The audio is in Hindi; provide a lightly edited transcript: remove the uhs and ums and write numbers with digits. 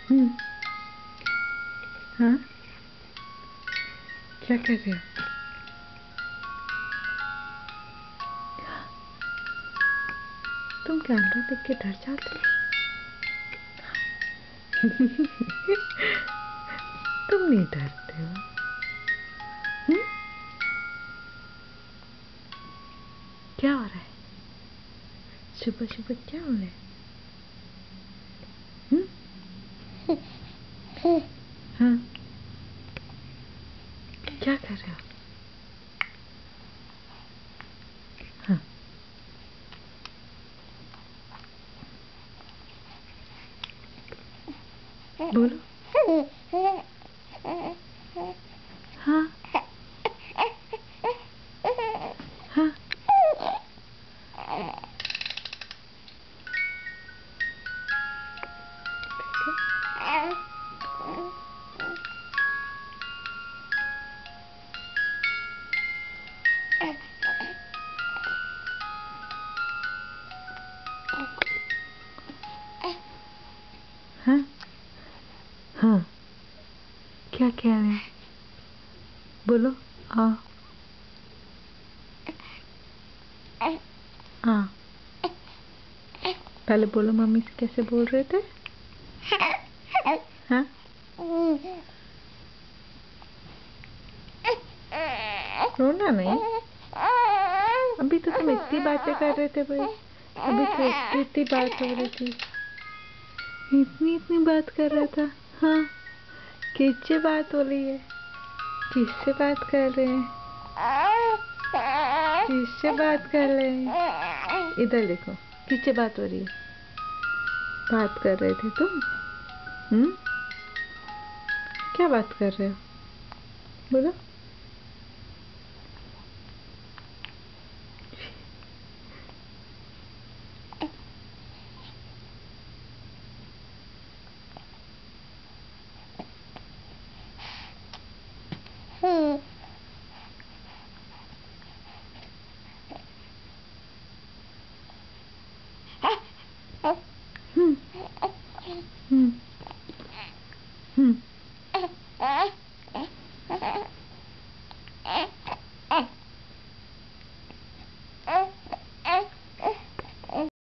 हम्म। हाँ, क्या कर रहे हो? तुम कैमरा देख के डर जाते हो? तुम नहीं डरते हो? हम्म? क्या हो रहा है? सुबह सुबह क्या हो रहा है? हाँ, क्या कर रहे हो? हाँ, बोलो। हाँ, हाँ, हाँ, हाँ, क्या कह रहे हैं? बोलो। आ, हाँ, पहले बोलो मम्मी से कैसे बोल रहे थे? हाँ, रोना नहीं। अभी तो तुम इतनी बातें कर रहे थे भाई। अभी तो इतनी इतनी बात हो रही थी। इतनी इतनी बात कर रहा था। हाँ, किससे बात हो रही है? किससे बात कर रहे हैं? किससे बात कर रहे हैं? इधर देखो, किससे बात हो रही है? बात कर रहे थे तुम? हम्म? क्या बात कर रहे हो? बोलो।